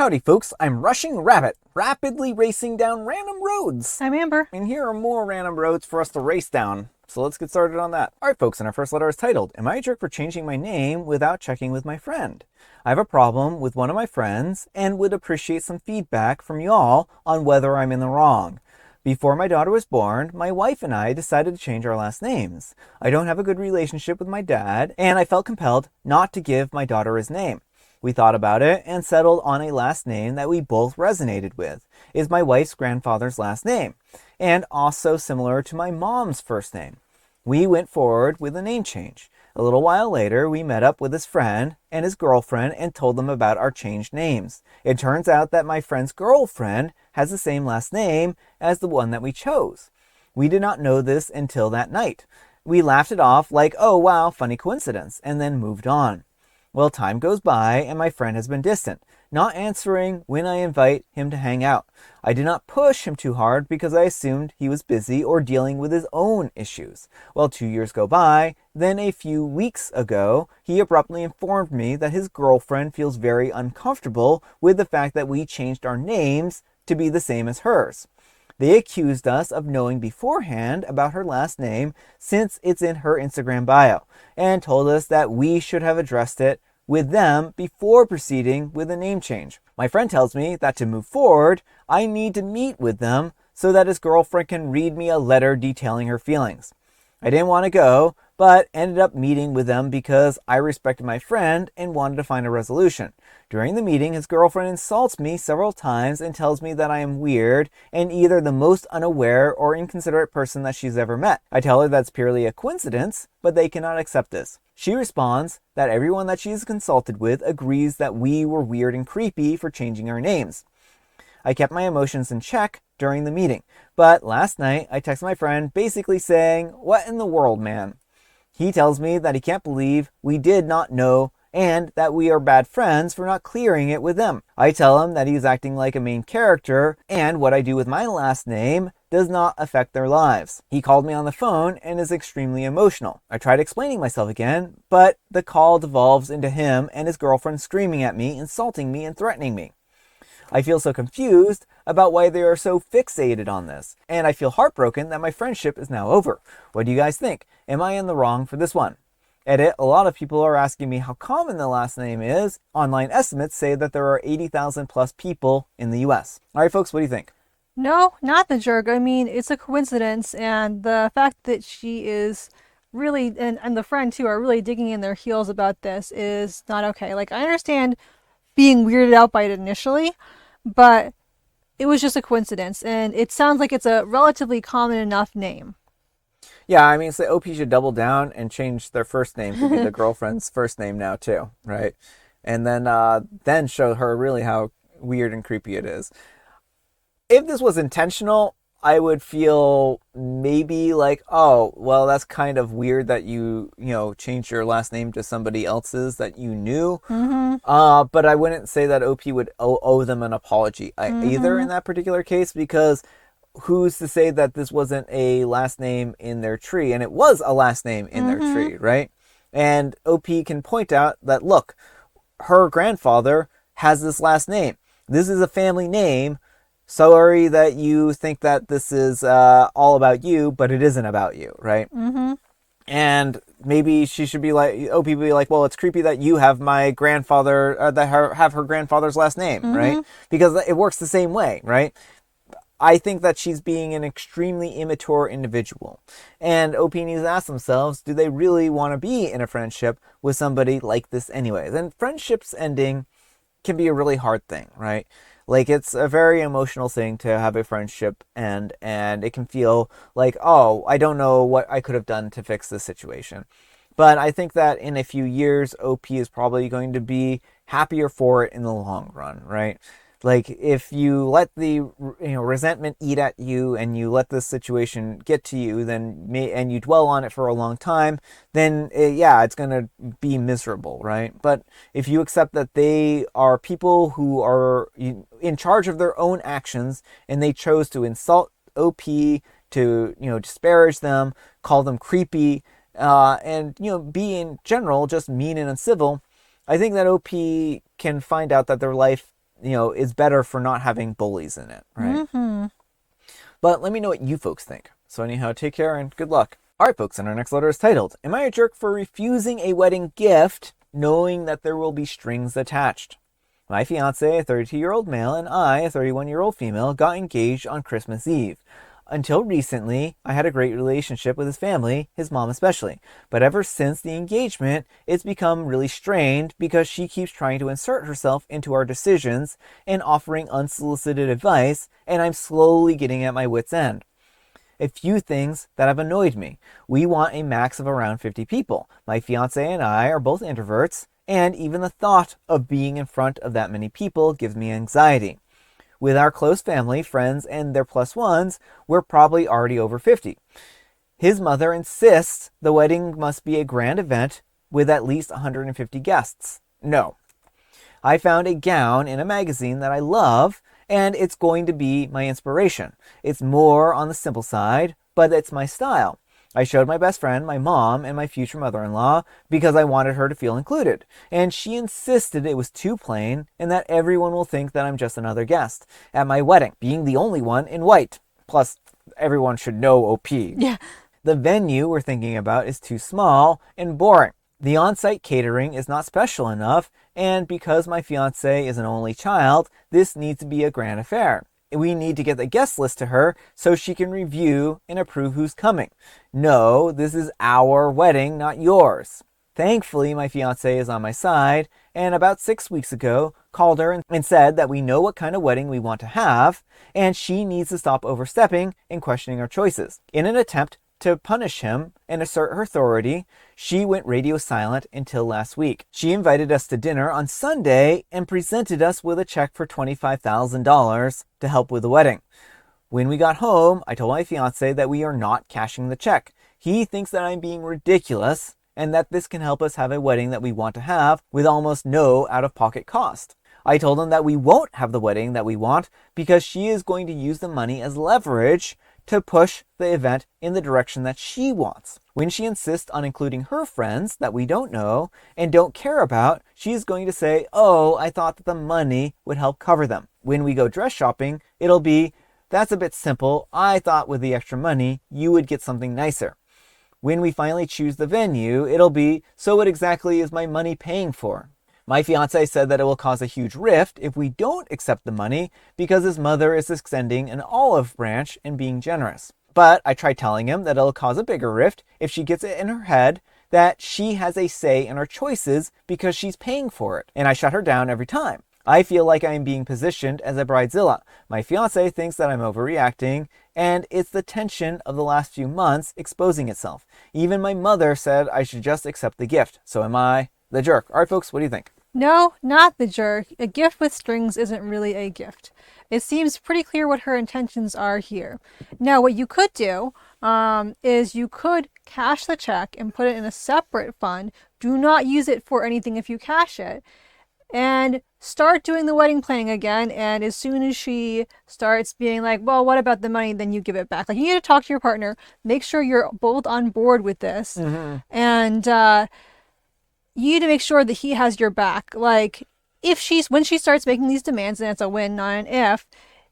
Howdy folks, I'm Rushing Rabbit, rapidly racing down random roads. I'm Amber. And here are more random roads for us to race down. So let's get started on that. Alright folks, and our first letter is titled, Am I a jerk for changing my name without checking with my friend? I have a problem with one of my friends and would appreciate some feedback from y'all on whether I'm in the wrong. Before my daughter was born, my wife and I decided to change our last names. I don't have a good relationship with my dad, and I felt compelled not to give my daughter his name. We thought about it and settled on a last name that we both resonated with. It's my wife's grandfather's last name, and also similar to my mom's first name. We went forward with a name change. A little while later, we met up with his friend and his girlfriend and told them about our changed names. It turns out that my friend's girlfriend has the same last name as the one that we chose. We did not know this until that night. We laughed it off like, oh wow, funny coincidence, and then moved on. Well, time goes by and my friend has been distant, not answering when I invite him to hang out. I did not push him too hard because I assumed he was busy or dealing with his own issues. Well, 2 years go by, then a few weeks ago, he abruptly informed me that his girlfriend feels very uncomfortable with the fact that we changed our names to be the same as hers. They accused us of knowing beforehand about her last name since it's in her Instagram bio, and told us that we should have addressed it with them before proceeding with a name change. My friend tells me that to move forward, I need to meet with them so that his girlfriend can read me a letter detailing her feelings. I didn't want to go, but ended up meeting with them because I respected my friend and wanted to find a resolution. During the meeting, his girlfriend insults me several times and tells me that I am weird and either the most unaware or inconsiderate person that she's ever met. I tell her that's purely a coincidence, but they cannot accept this. She responds that everyone that she's consulted with agrees that we were weird and creepy for changing our names. I kept my emotions in check during the meeting, but last night I texted my friend basically saying, "What in the world, man?" He tells me that he can't believe we did not know and that we are bad friends for not clearing it with them. I tell him that he's acting like a main character and what I do with my last name does not affect their lives. He called me on the phone and is extremely emotional. I tried explaining myself again, but the call devolves into him and his girlfriend screaming at me, insulting me, and threatening me. I feel so confused about why they are so fixated on this, and I feel heartbroken that my friendship is now over. What do you guys think? Am I in the wrong for this one? Edit, a lot of people are asking me how common the last name is. Online estimates say that there are 80,000 plus people in the US. All right, folks, what do you think? No, not the jerk. I mean, it's a coincidence, and the fact that she is really, and the friend too, are really digging in their heels about this is not okay. Like, I understand being weirded out by it initially, but it was just a coincidence, and it sounds like it's a relatively common enough name. Yeah, I mean, so OP should double down and change their first name to be the girlfriend's first name now too, right? And then show her really how weird and creepy it is. If this was intentional, I would feel maybe like, oh, well, that's kind of weird that you changed your last name to somebody else's that you knew. But I wouldn't say that OP would owe them an apology either in that particular case, because who's to say that this wasn't a last name in their tree? And it was a last name in their tree, right? And OP can point out that, look, her grandfather has this last name. This is a family name. Sorry that you think that this is all about you, but it isn't about you, right? And maybe she should be like, OP be like, well, it's creepy that you have my grandfather, have her grandfather's last name, right? Because it works the same way, right? I think that she's being an extremely immature individual. And OP needs to ask themselves, do they really want to be in a friendship with somebody like this anyways? And friendships ending can be a really hard thing, right? Like, it's a very emotional thing to have a friendship end, and it can feel like, oh, I don't know what I could have done to fix this situation. But I think that in a few years, OP is probably going to be happier for it in the long run, right? Like, if you let the resentment eat at you and you let this situation get to you, and you dwell on it for a long time, then it's going to be miserable, right? But if you accept that they are people who are in charge of their own actions and they chose to insult OP, to disparage them, call them creepy, and be in general just mean and uncivil, I think that OP can find out that their life is better for not having bullies in it, right? Mm-hmm. But let me know what you folks think. So anyhow, take care and good luck. All right, folks, and our next letter is titled, Am I a Jerk for Refusing a Wedding Gift Knowing That There Will Be Strings Attached? My fiance, a 32-year-old male, and I, a 31-year-old female, got engaged on Christmas Eve. Until recently, I had a great relationship with his family, his mom especially. But ever since the engagement, it's become really strained because she keeps trying to insert herself into our decisions and offering unsolicited advice, and I'm slowly getting at my wit's end. A few things that have annoyed me. We want a max of around 50 people. My fiance and I are both introverts, and even the thought of being in front of that many people gives me anxiety. With our close family, friends, and their plus ones, we're probably already over 50. His mother insists the wedding must be a grand event with at least 150 guests. No. I found a gown in a magazine that I love, and it's going to be my inspiration. It's more on the simple side, but it's my style. I showed my best friend, my mom, and my future mother-in-law because I wanted her to feel included. And she insisted it was too plain and that everyone will think that I'm just another guest at my wedding, being the only one in white. Plus, everyone should know OP. Yeah. The venue we're thinking about is too small and boring. The on-site catering is not special enough, and because my fiance is an only child, this needs to be a grand affair. We need to get the guest list to her so she can review and approve who's coming. No, this is our wedding, not yours. Thankfully, my fiance is on my side, and about 6 weeks ago, called her and said that we know what kind of wedding we want to have, and she needs to stop overstepping and questioning our choices. In an attempt to punish him and assert her authority, she went radio silent until last week. She invited us to dinner on Sunday and presented us with a check for $25,000 to help with the wedding. When we got home, I told my fiance that we are not cashing the check. He thinks that I'm being ridiculous and that this can help us have a wedding that we want to have with almost no out-of-pocket cost. I told him that we won't have the wedding that we want because she is going to use the money as leverage to push the event in the direction that she wants. When she insists on including her friends that we don't know and don't care about, she is going to say, oh, I thought that the money would help cover them. When we go dress shopping, it'll be, that's a bit simple. I thought with the extra money, you would get something nicer. When we finally choose the venue, it'll be, so what exactly is my money paying for? My fiance said that it will cause a huge rift if we don't accept the money because his mother is extending an olive branch and being generous. But I tried telling him that it'll cause a bigger rift if she gets it in her head that she has a say in our choices because she's paying for it. And I shut her down every time. I feel like I am being positioned as a bridezilla. My fiance thinks that I'm overreacting, and it's the tension of the last few months exposing itself. Even my mother said I should just accept the gift. So am I the jerk? All right, folks, what do you think? No, not the jerk. A gift with strings isn't really a gift. It seems pretty clear what her intentions are here. Now, what you could do is you could cash the check and put it in a separate fund. Do not use it for anything if you cash it. And start doing the wedding planning again. And as soon as she starts being like, well, what about the money? Then you give it back. Like, you need to talk to your partner. Make sure you're both on board with this. Mm-hmm. And you need to make sure that he has your back. Like, when she starts making these demands, and it's a when, not an if,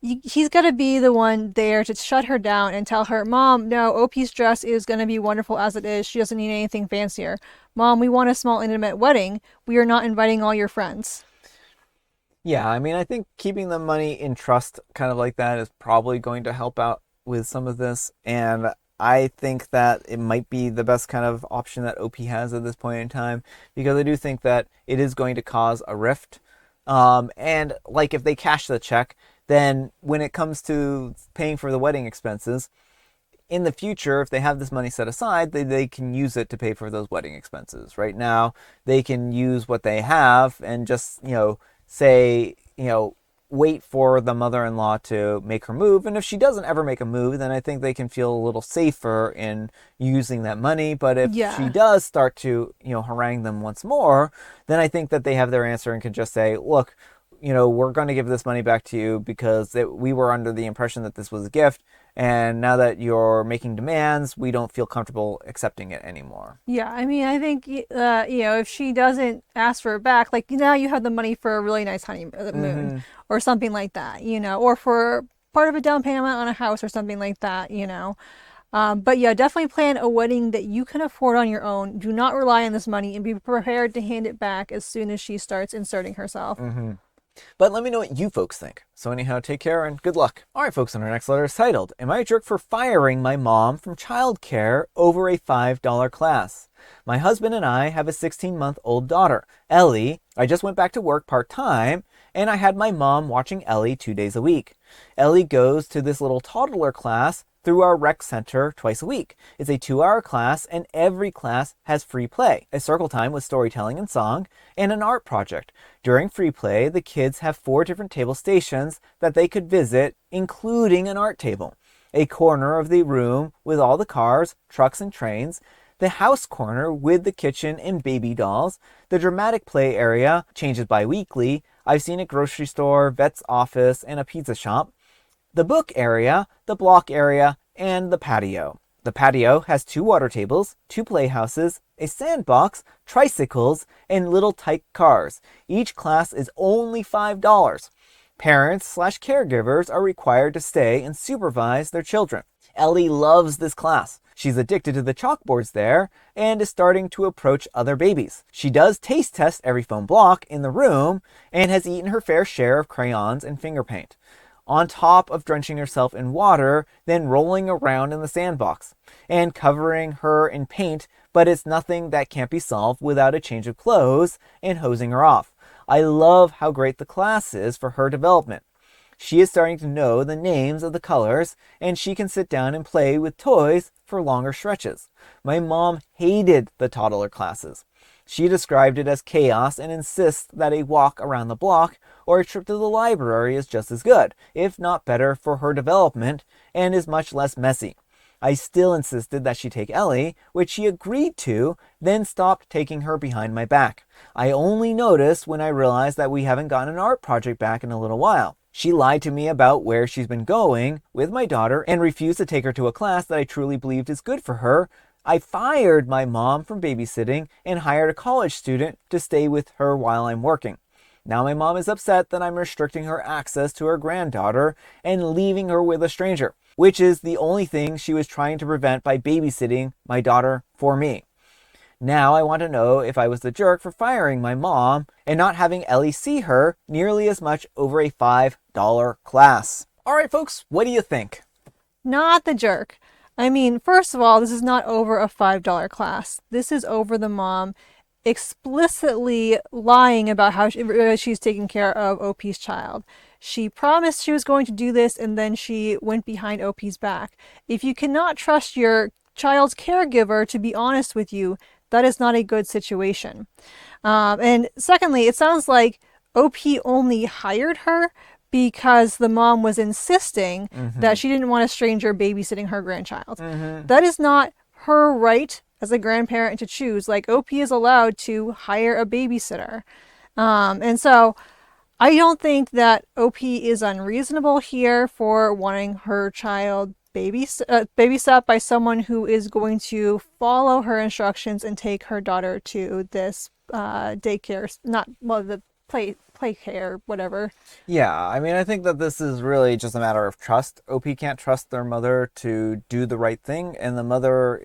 he's got to be the one there to shut her down and tell her, Mom, no, OP's dress is going to be wonderful as it is. She doesn't need anything fancier. Mom, we want a small, intimate wedding. We are not inviting all your friends. Yeah, I mean, I think keeping the money in trust kind of like that is probably going to help out with some of this. And I think that it might be the best kind of option that OP has at this point in time, because I do think that it is going to cause a rift. And like if they cash the check, then when it comes to paying for the wedding expenses, in the future, if they have this money set aside, they can use it to pay for those wedding expenses. Right now, they can use what they have and just, say, wait for the mother-in-law to make her move. And if she doesn't ever make a move, then I think they can feel a little safer in using that money. But if she does start to, harangue them once more, then I think that they have their answer and can just say, look, we're going to give this money back to you because we were under the impression that this was a gift. And now that you're making demands, we don't feel comfortable accepting it anymore. Yeah, I mean, I think if she doesn't ask for it back, like now you have the money for a really nice honeymoon or something like that, or for part of a down payment on a house or something like that. But yeah, definitely plan a wedding that you can afford on your own. Do not rely on this money and be prepared to hand it back as soon as she starts inserting herself. But let me know what you folks think. So anyhow, take care and good luck. All right, folks, and our next letter is titled, Am I a Jerk for Firing My Mom from Childcare Over a $5 Class? My husband and I have a 16-month-old daughter, Ellie. I just went back to work part-time, and I had my mom watching Ellie 2 days a week. Ellie goes to this little toddler class through our rec center twice a week. It's a 2-hour class, and every class has free play, a circle time with storytelling and song, and an art project. During free play, the kids have 4 different table stations that they could visit, including an art table, a corner of the room with all the cars, trucks, and trains, the house corner with the kitchen and baby dolls, the dramatic play area changes bi-weekly. I've seen a grocery store, vet's office, and a pizza shop, the book area, the block area, and the patio. The patio has 2 water tables, 2 playhouses, a sandbox, tricycles, and little tyke cars. Each class is only $5. Parents/caregivers are required to stay and supervise their children. Ellie loves this class. She's addicted to the chalkboards there and is starting to approach other babies. She does taste test every foam block in the room and has eaten her fair share of crayons and finger paint, on top of drenching herself in water, then rolling around in the sandbox and covering her in paint, but it's nothing that can't be solved without a change of clothes and hosing her off. I love how great the class is for her development. She is starting to know the names of the colors, and she can sit down and play with toys for longer stretches. My mom hated the toddler classes. She described it as chaos and insists that a walk around the block or a trip to the library is just as good, if not better, for her development and is much less messy. I still insisted that she take Ellie, which she agreed to, then stopped taking her behind my back. I only noticed when I realized that we haven't gotten an art project back in a little while. She lied to me about where she's been going with my daughter and refused to take her to a class that I truly believed is good for her. I fired my mom from babysitting and hired a college student to stay with her while I'm working. Now my mom is upset that I'm restricting her access to her granddaughter and leaving her with a stranger, which is the only thing she was trying to prevent by babysitting my daughter for me. Now I want to know if I was the jerk for firing my mom and not having Ellie see her nearly as much over a $5 class. All right, folks, what do you think? Not the jerk. I mean, first of all, this is not over a $5 class. This is over the mom explicitly lying about how she's taking care of OP's child. She promised she was going to do this, and then she went behind OP's back. If you cannot trust your child's caregiver to be honest with you, that is not a good situation. And secondly, it sounds like OP only hired her because the mom was insisting that she didn't want a stranger babysitting her grandchild. That is not her right as a grandparent to choose. Like, OP is allowed to hire a babysitter. And so I don't think that OP is unreasonable here for wanting her child babysat by someone who is going to follow her instructions and take her daughter to this daycare, the play care, whatever. Yeah, I mean, I think that this is really just a matter of trust. OP can't trust their mother to do the right thing, and the mother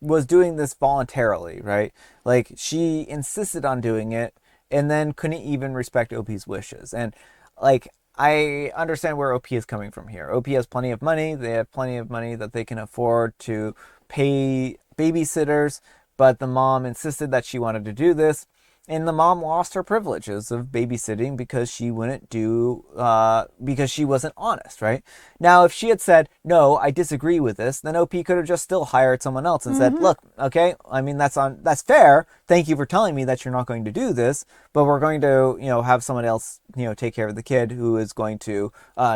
was doing this voluntarily, right? Like, she insisted on doing it and then couldn't even respect OP's wishes. And like, I understand where OP is coming from here. OP has plenty of money. They have plenty of money that they can afford to pay babysitters, but the mom insisted that she wanted to do this. And the mom lost her privileges of babysitting because she wouldn't because she wasn't honest, right? Now, if she had said, no, I disagree with this, then OP could have just still hired someone else and said, look, okay, I mean, that's fair. Thank you for telling me that you're not going to do this, but we're going to, have someone else, take care of the kid who is going to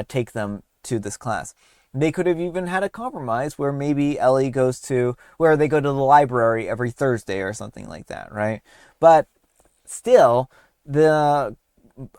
take them to this class. They could have even had a compromise where maybe Ellie they go to the library every Thursday or something like that, right? But still, the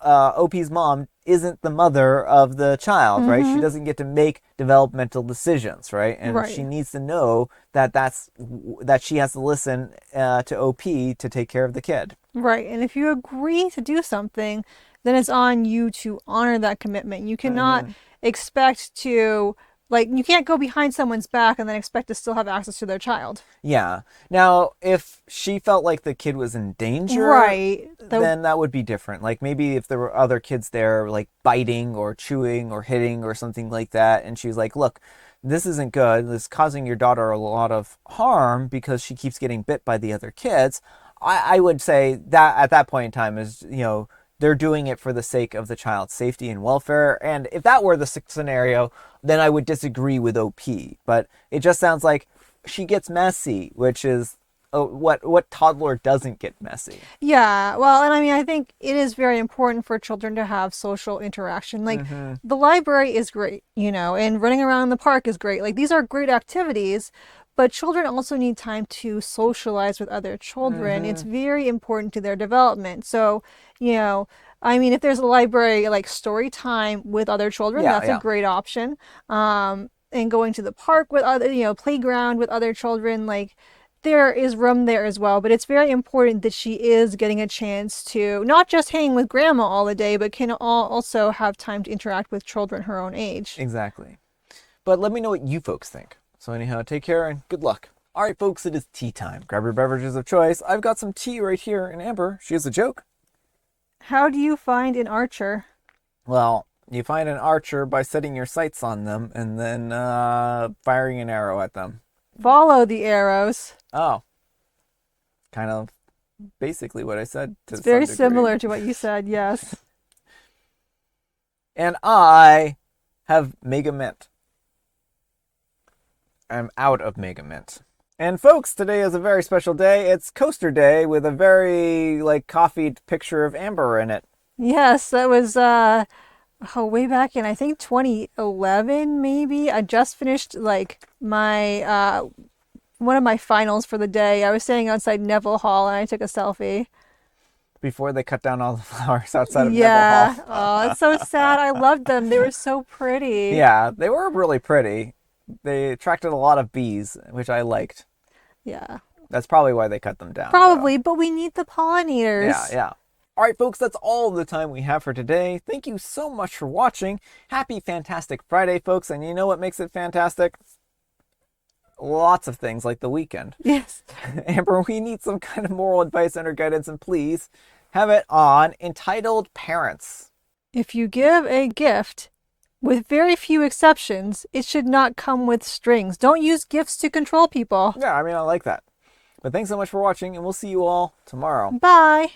OP's mom isn't the mother of the child, right? She Mm-hmm. doesn't get to make developmental decisions, right? And she Right. needs to know that she has to listen to OP to take care of the kid. Right. And if you agree to do something, then it's on you to honor that commitment. You cannot Hmm. expect to, like, you can't go behind someone's back and then expect to still have access to their child. Yeah. Now, if she felt like the kid was in danger, Right. then that would be different. Like maybe if there were other kids there, like biting or chewing or hitting or something like that, and she was like, "Look, this isn't good. This is causing your daughter a lot of harm because she keeps getting bit by the other kids." I would say that at that point in time is, they're doing it for the sake of the child's safety and welfare. And if that were the scenario, then I would disagree with OP. But it just sounds like she gets messy, which is what toddler doesn't get messy. Yeah, well, and I mean, I think it is very important for children to have social interaction. Like, Mm-hmm. the library is great, and running around the park is great. Like, these are great activities, but children also need time to socialize with other children. It's Mm-hmm. very important to their development. So, I mean, if there's a library like story time with other children, Yeah, that's a yeah, great option. And going to the park with other, playground with other children, like there is room there as well, but it's very important that she is getting a chance to not just hang with grandma all the day, but can also have time to interact with children her own age. exactly. But let me know what you folks think. So anyhow, take care and good luck. All right, folks, it is tea time. Grab your beverages of choice. I've got some tea right here, and Amber, she has a joke. How do you find an archer? Well, you find an archer by setting your sights on them and then firing an arrow at them. Follow the arrows. Oh, kind of basically what I said to It's some very degree. similar to what you said, yes. And I have Mega Mint. I'm out of Mega Mint. And folks, today is a very special day. It's Coaster Day with a very coffeed picture of Amber in it. Yes, that was way back in I think 2011 maybe. I just finished like my one of my finals for the day. I was standing outside Neville Hall and I took a selfie. Before they cut down all the flowers outside of Neville Yeah. Hall. Oh, it's so sad. I loved them. They were so pretty. Yeah, they were really pretty. They attracted a lot of bees, which I liked. Yeah. That's probably why they cut them down, though. Probably, but we need the Yeah, pollinators. yeah. All right, folks, that's all the time we have for today. Thank you so much for watching. Happy Fantastic Friday, folks. And you know what makes it fantastic? Lots of things like the weekend. Yes. Amber, we need some kind of moral advice and or guidance, and please have it on entitled parents. If you give a gift, with very few exceptions, it should not come with strings. Don't use gifts to control people. Yeah, I mean, I like that. But thanks so much for watching, and we'll see you all tomorrow. Bye.